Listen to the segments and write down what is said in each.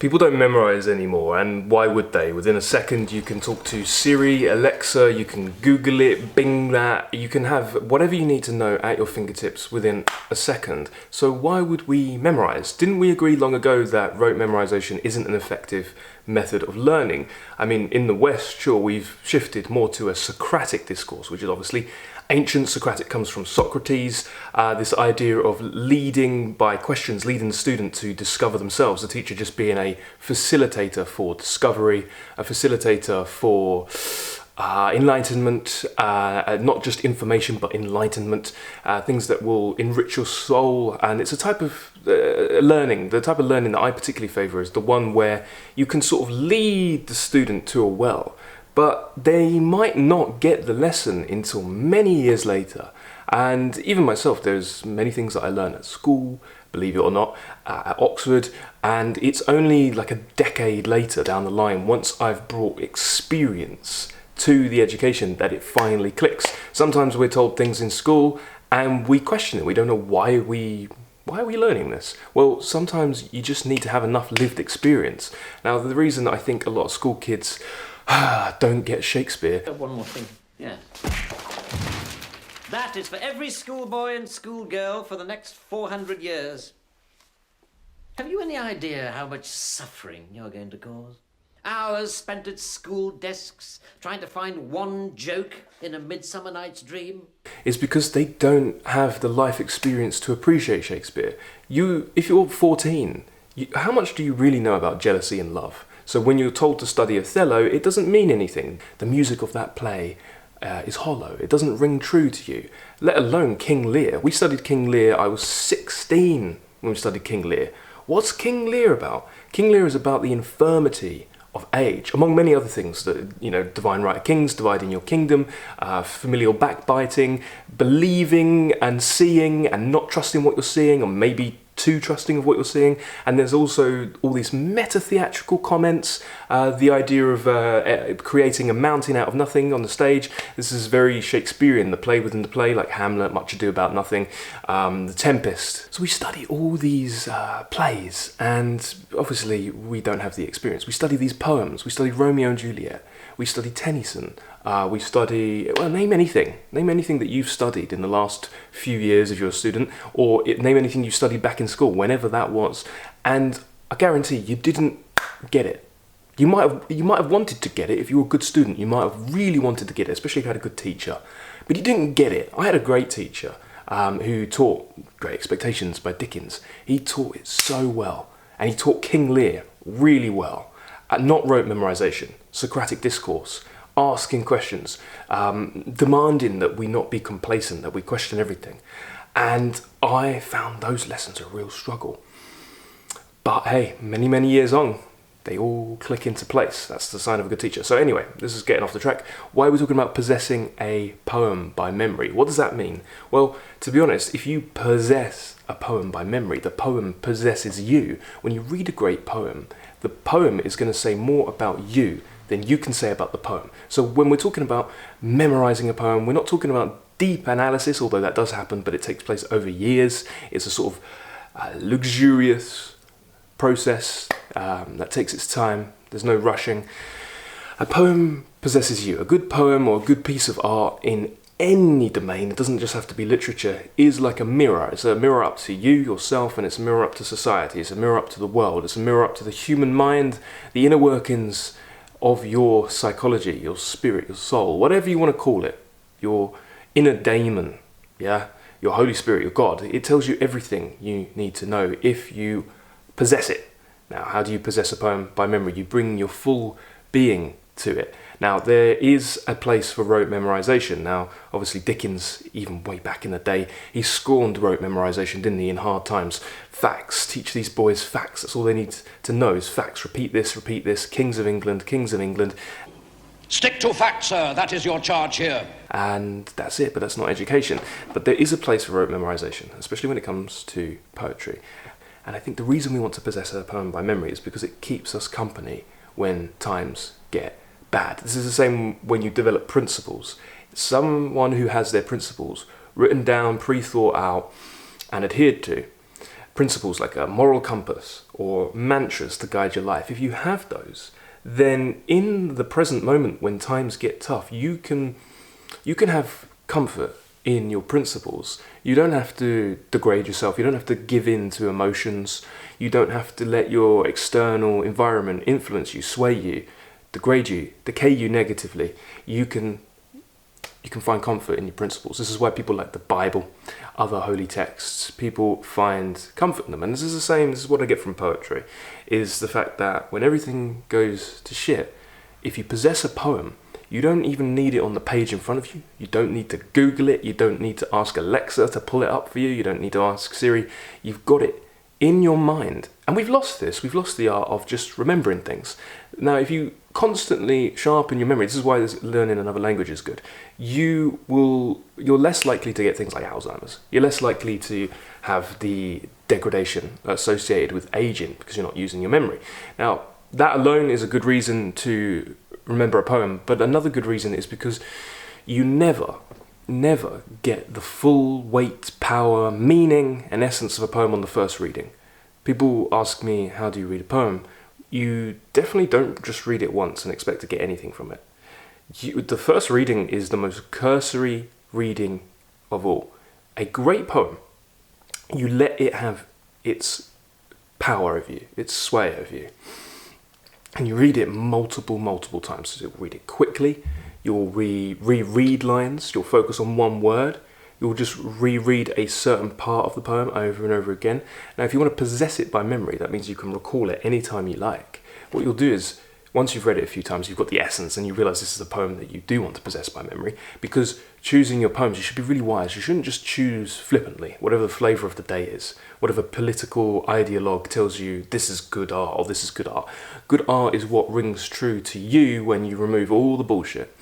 People don't memorize anymore, and why would they? Within a second you can talk to Siri, Alexa, you can Google it, Bing that, you can have whatever you need to know at your fingertips within a second. So why would we memorize? Didn't we agree long ago that rote memorization isn't an effective method of learning? I mean, in the West, sure, we've shifted more to a Socratic discourse, which is obviously ancient. Socratic comes from Socrates, this idea of leading by questions, leading the student to discover themselves, the teacher just being a facilitator for discovery, a facilitator for enlightenment, not just information but enlightenment, things that will enrich your soul. And it's a type of learning, the type of learning that I particularly favour is the one where you can sort of lead the student to a well, but they might not get the lesson until many years later. And even myself, there's many things that I learned at school, believe it or not, at Oxford, and it's only like a decade later down the line, once I've brought experience to the education, that it finally clicks. Sometimes we're told things in school and we question it. We don't know why are we learning this? Well, sometimes you just need to have enough lived experience. Now, the reason I think a lot of school kids don't get Shakespeare. One more thing, yeah. That is for every schoolboy and schoolgirl for the next 400 years. Have you any idea how much suffering you're going to cause? Hours spent at school desks trying to find one joke in a Midsummer Night's Dream? It's because they don't have the life experience to appreciate Shakespeare. If you're 14, how much do you really know about jealousy and love? So when you're told to study Othello, it doesn't mean anything. The music of that play is hollow. It doesn't ring true to you, let alone King Lear. We studied King Lear. I was 16 when we studied King Lear. What's King Lear about? King Lear is about the infirmity of age, among many other things, that, divine right of kings, dividing your kingdom, familial backbiting, believing and seeing and not trusting what you're seeing, or maybe too trusting of what you're seeing. And there's also all these meta-theatrical comments, the idea of creating a mountain out of nothing on the stage. This is very Shakespearean, the play within the play, like Hamlet, Much Ado About Nothing, The Tempest. So we study all these plays, and obviously we don't have the experience. We study these poems, we study Romeo and Juliet, we study Tennyson, we study, name anything that you've studied in the last few years if you're a student, or name anything you studied back in school, whenever that was, and I guarantee you didn't get it. You might have wanted to get it. If you were a good student, you might have really wanted to get it, especially if you had a good teacher, but you didn't get it. I had a great teacher who taught Great Expectations by Dickens. He taught it so well, and he taught King Lear really well. Not rote memorization, Socratic discourse, asking questions, demanding that we not be complacent, that we question everything. And I found those lessons a real struggle. But hey, many years on, they all click into place. That's the sign of a good teacher. So anyway, this is getting off the track. Why are we talking about possessing a poem by memory? What does that mean? Well, to be honest, if you possess a poem by memory, the poem possesses you. When you read a great poem, the poem is going to say more about you than you can say about the poem. So when we're talking about memorizing a poem, we're not talking about deep analysis, although that does happen, but it takes place over years. It's a sort of luxurious process that takes its time. There's no rushing. A poem possesses you. A good poem or a good piece of art in any domain, it doesn't just have to be literature, is like a mirror. It's a mirror up to you, yourself, and it's a mirror up to society. It's a mirror up to the world. It's a mirror up to the human mind, the inner workings of your psychology, your spirit, your soul, whatever you want to call it, your inner daemon, yeah, your Holy Spirit, your God. It tells you everything you need to know if you possess it. Now, how do you possess a poem by memory? You bring your full being to it. Now, there is a place for rote memorization. Now, obviously Dickens, even way back in the day, he scorned rote memorization, didn't he, in hard times. Facts, teach these boys facts. That's all they need to know is facts. Repeat this, Kings of England, Kings of England. Stick to facts, sir. That is your charge here. And that's it, but that's not education. But there is a place for rote memorization, especially when it comes to poetry. And I think the reason we want to possess a poem by memory is because it keeps us company when times get bad. This is the same when you develop principles. Someone who has their principles written down, pre-thought out, and adhered to, principles like a moral compass or mantras to guide your life, if you have those, then in the present moment when times get tough, you can have comfort in your principles. You don't have to degrade yourself. You don't have to give in to emotions. You don't have to let your external environment influence you, sway you, degrade you, decay you negatively. You can find comfort in your principles. This is why people like the Bible, other holy texts, people find comfort in them. And this is what I get from poetry, is the fact that when everything goes to shit, if you possess a poem, you don't even need it on the page in front of you. You don't need to Google it. You don't need to ask Alexa to pull it up for you. You don't need to ask Siri. You've got it in your mind. And we've lost this. We've lost the art of just remembering things. Now, if you constantly sharpen your memory, this is why learning another language is good. You're less likely to get things like Alzheimer's. You're less likely to have the degradation associated with aging because you're not using your memory. Now, that alone is a good reason to remember a poem, but another good reason is because you never get the full weight, power, meaning, and essence of a poem on the first reading. People ask me, how do you read a poem? You definitely don't just read it once and expect to get anything from it. The first reading is the most cursory reading of all. A great poem, you let it have its power over you, its sway over you. And you read it multiple times. So you'll read it quickly, you'll reread lines, you'll focus on one word, you'll just reread a certain part of the poem over and over again. Now, if you want to possess it by memory, that means you can recall it anytime you like. What you'll do is, once you've read it a few times, you've got the essence and you realise this is a poem that you do want to possess by memory. Because choosing your poems, you should be really wise. You shouldn't just choose flippantly, whatever the flavour of the day is, whatever political ideologue tells you this is good art or this is good art. Good art is what rings true to you when you remove all the bullshit.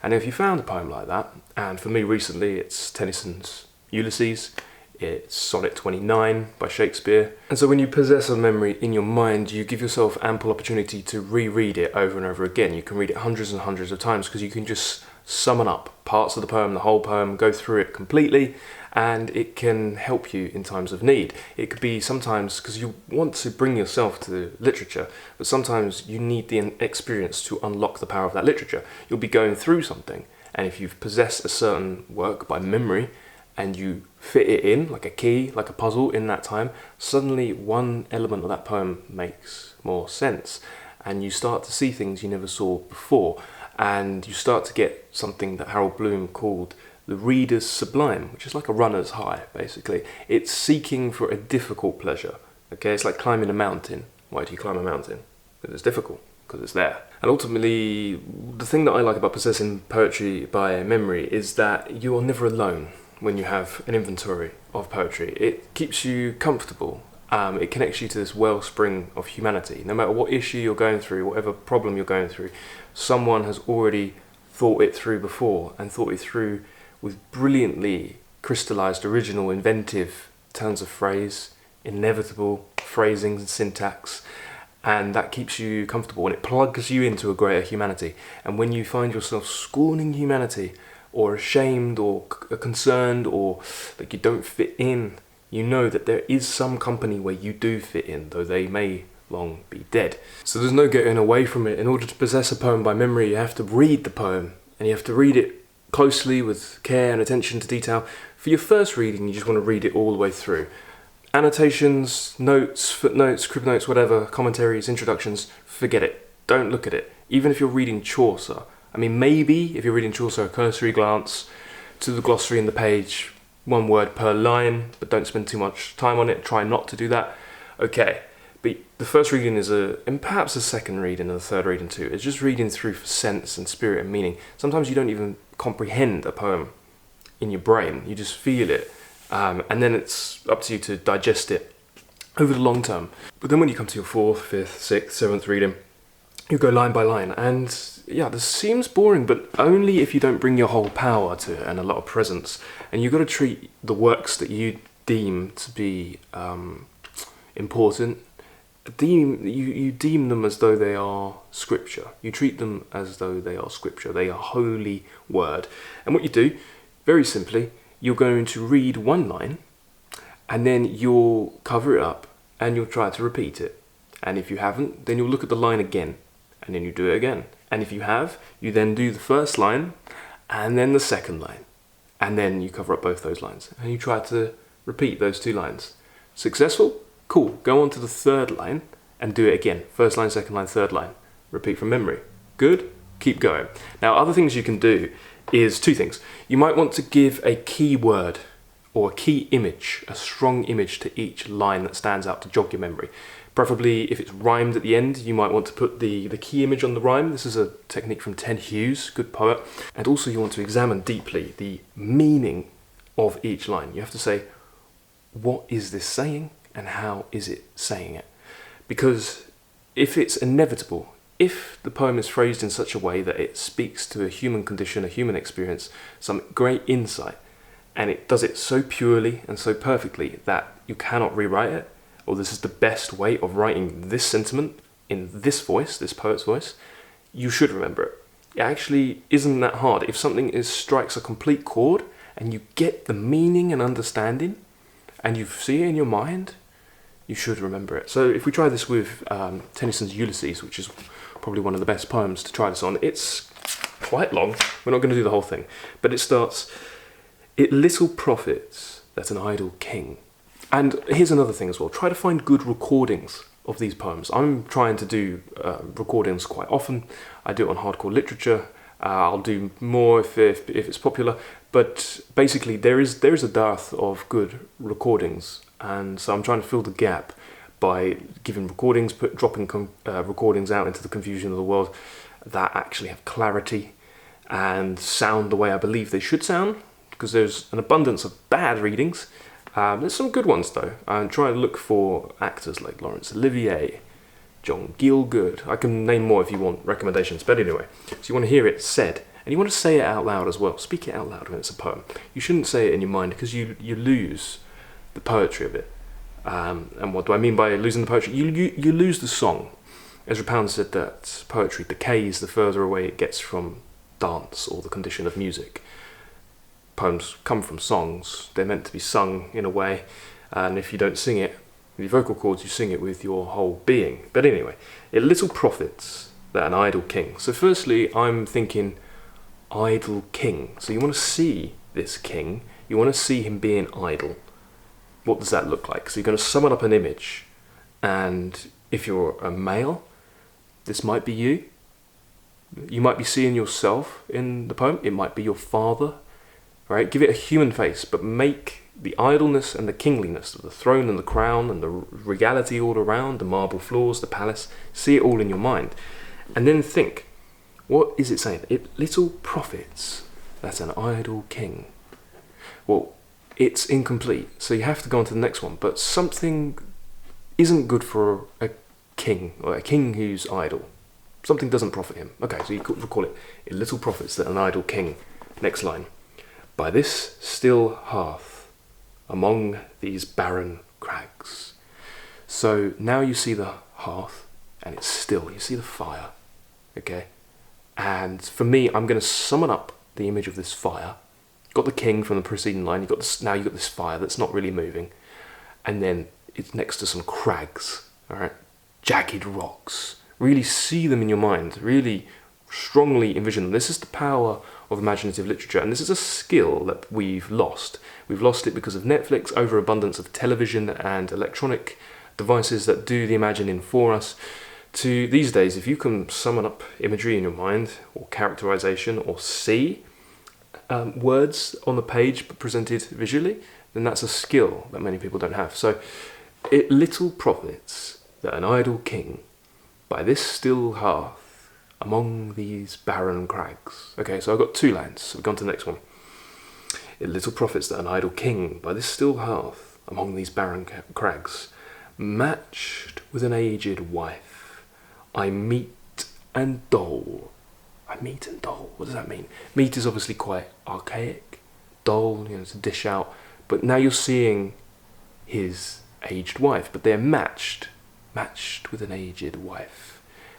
And if you found a poem like that, and for me recently it's Tennyson's Ulysses, it's Sonnet 29 by Shakespeare. And so when you possess a memory in your mind, you give yourself ample opportunity to reread it over and over again. You can read it hundreds and hundreds of times because you can just summon up parts of the poem, the whole poem, go through it completely, and it can help you in times of need. It could be sometimes because you want to bring yourself to literature, but sometimes you need the experience to unlock the power of that literature. You'll be going through something, and if you've possessed a certain work by memory, and you fit it in like a key, like a puzzle in that time, suddenly one element of that poem makes more sense. And you start to see things you never saw before. And you start to get something that Harold Bloom called the reader's sublime, which is like a runner's high, basically. It's seeking for a difficult pleasure. Okay, it's like climbing a mountain. Why do you climb a mountain? Because it's difficult, because it's there. And ultimately, the thing that I like about possessing poetry by memory is that you are never alone when you have an inventory of poetry. It keeps you comfortable. It connects you to this wellspring of humanity. No matter what issue you're going through, whatever problem you're going through, someone has already thought it through before and thought it through with brilliantly crystallized, original, inventive turns of phrase, inevitable phrasings and syntax, and that keeps you comfortable and it plugs you into a greater humanity. And when you find yourself scorning humanity, or ashamed, or concerned, or like you don't fit in, you know that there is some company where you do fit in, though they may long be dead. So there's no getting away from it. In order to possess a poem by memory, you have to read the poem, and you have to read it closely with care and attention to detail. For your first reading, you just want to read it all the way through. Annotations, notes, footnotes, crib notes, whatever, commentaries, introductions, forget it. Don't look at it. Even if you're reading Chaucer, I mean, maybe if you're reading Chaucer, a cursory glance to the glossary in the page, one word per line, but don't spend too much time on it. Try not to do that. Okay, but the first reading and perhaps the second reading and the third reading too, is just reading through for sense and spirit and meaning. Sometimes you don't even comprehend a poem in your brain. You just feel it, and then it's up to you to digest it over the long term. But then when you come to your fourth, fifth, sixth, seventh reading, you go line by line, and yeah, this seems boring, but only if you don't bring your whole power to it and a lot of presence. And you've got to treat the works that you deem to be important, you deem them as though they are scripture. You treat them as though they are scripture. They are holy word. And what you do, very simply, you're going to read one line, and then you'll cover it up and you'll try to repeat it. And if you haven't, then you'll look at the line again, and then you do it again. And if you have, you then do the first line and then the second line, and then you cover up both those lines, and you try to repeat those 2 lines. Successful? Cool. Go on to the third line and do it again. First line, second line, third line. Repeat from memory. Good? Keep going. Now, other things you can do is 2 things. You might want to give a key word or a key image, a strong image to each line that stands out to jog your memory. Preferably, if it's rhymed at the end, you might want to put the key image on the rhyme. This is a technique from Ted Hughes, good poet. And also you want to examine deeply the meaning of each line. You have to say, what is this saying and how is it saying it? Because if it's inevitable, if the poem is phrased in such a way that it speaks to a human condition, a human experience, some great insight, and it does it so purely and so perfectly that you cannot rewrite it, or this is the best way of writing this sentiment in this voice, this poet's voice, you should remember it. It actually isn't that hard. If something strikes a complete chord and you get the meaning and understanding and you see it in your mind, you should remember it. So if we try this with Tennyson's Ulysses, which is probably one of the best poems to try this on, it's quite long. We're not going to do the whole thing, but it starts, "It little profits that an idle king." And here's another thing as well. Try to find good recordings of these poems. I'm trying to do recordings quite often. I do it on Hardcore Literature. I'll do more if it's popular. But basically, there is a dearth of good recordings, and so I'm trying to fill the gap by giving recordings, dropping recordings out into the confusion of the world that actually have clarity and sound the way I believe they should sound. Because there's an abundance of bad readings. There's some good ones though. I'm trying to look for actors like Laurence Olivier, John Gielgud. I can name more if you want recommendations, but anyway. So you want to hear it said, and you want to say it out loud as well. Speak it out loud when it's a poem. You shouldn't say it in your mind because you lose the poetry of it. And what do I mean by losing the poetry? You lose the song. Ezra Pound said that poetry decays the further away it gets from dance or the condition of music. Poems come from songs. They're meant to be sung in a way, and if you don't sing it with your vocal cords, you sing it with your whole being. But anyway, it little profits that an idle king. So firstly, I'm thinking idle king. So you want to see this king, you want to see him being idle. What does that look like? So you're going to summon up an image, and if you're a male, this might be you. You might be seeing yourself in the poem. It might be your father. Right? Give it a human face, but make the idleness and the kingliness of the throne and the crown and the regality all around, the marble floors, the palace, see it all in your mind. And then think, what is it saying? It little profits that an idle king. Well, it's incomplete, so you have to go on to the next one. But something isn't good for a king, or a king who's idle. Something doesn't profit him. Okay, so you could recall it. It little profits that an idle king. Next line. By this still hearth, among these barren crags. So now you see the hearth, and it's still. You see the fire, okay? And for me, I'm going to summon up the image of this fire. Got the king from the preceding line. Now you've got this fire that's not really moving, and then it's next to some crags. All right, jagged rocks. Really see them in your mind. Really strongly envision them. This is the power of imaginative literature, and this is a skill that we've lost. We've lost it because of Netflix, overabundance of television and electronic devices that do the imagining for us. To these days, if you can summon up imagery in your mind, or characterization, or see words on the page but presented visually, then that's a skill that many people don't have. So it little profits that an idle king by this still hearth among these barren crags. Okay, so I've got 2 lines, so we've gone to the next one. It little profits that an idle king by this still hearth among these barren crags, matched with an aged wife, I meet and dole. I meet and dole, what does that mean? Meet is obviously quite archaic. Dole, to dish out. But now you're seeing his aged wife, but they're matched with an aged wife.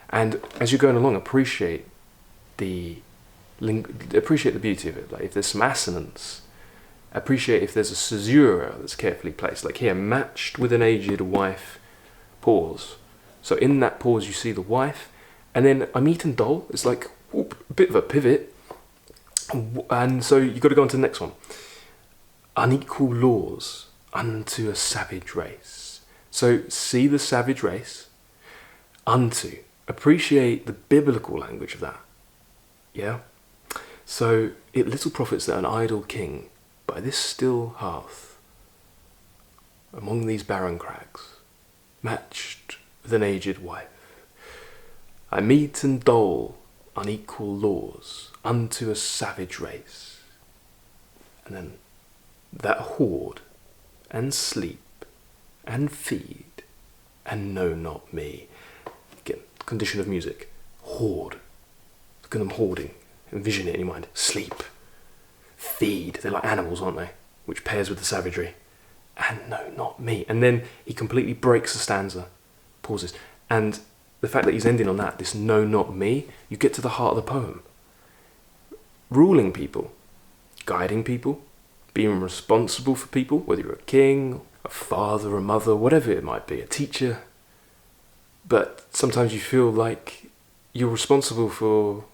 And as you're going along, appreciate the beauty of it. Like if there's some assonance Appreciate if there's a caesura that's carefully placed. Like here, matched with an aged wife, pause. So in that pause you see the wife, and then I'm eaten dull. It's like whoop, a bit of a pivot. And so you've got to go on to the next one. Unequal laws unto a savage race. So see the savage race, unto. Appreciate the biblical language of that. Yeah? So it little profits that an idle king, by this still hearth, among these barren crags, matched with an aged wife, I meet and dole unequal laws unto a savage race. And then that hoard and sleep and feed and know not me. Again, condition of music. Hoard. Look at them hoarding. Envision it in your mind. Sleep. Feed. They're like animals, aren't they? Which pairs with the savagery. And know not me. And then he completely breaks the stanza. Pauses. And the fact that he's ending on that, this know not me, you get to the heart of the poem. Ruling people. Guiding people. Being responsible for people. Whether you're a king, a father, a mother, whatever it might be. A teacher. But sometimes you feel like you're responsible for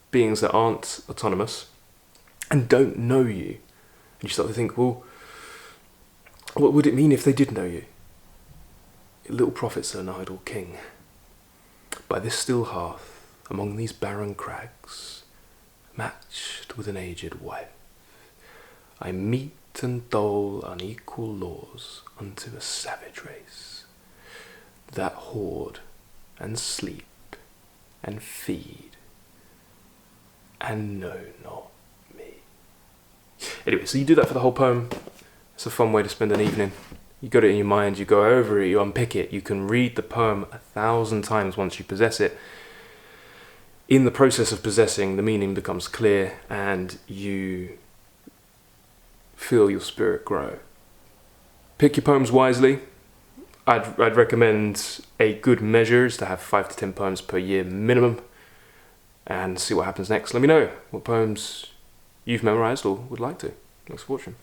beings that aren't autonomous and don't know you. And you start to think, well, what would it mean if they did know you? Little profits an idle king. By this still hearth, among these barren crags, matched with an aged wife, I meet and dole unequal laws unto a savage race, that hoard and sleep and feed and know not me. Anyway, so you do that for the whole poem. It's a fun way to spend an evening. You got it in your mind, you go over it, you unpick it, you can read the poem 1,000 times once you possess it. In the process of possessing, the meaning becomes clear and you feel your spirit grow. Pick your poems wisely. I'd recommend a good measure is to have 5 to 10 poems per year minimum and see what happens next. Let me know what poems you've memorized or would like to. Thanks for watching.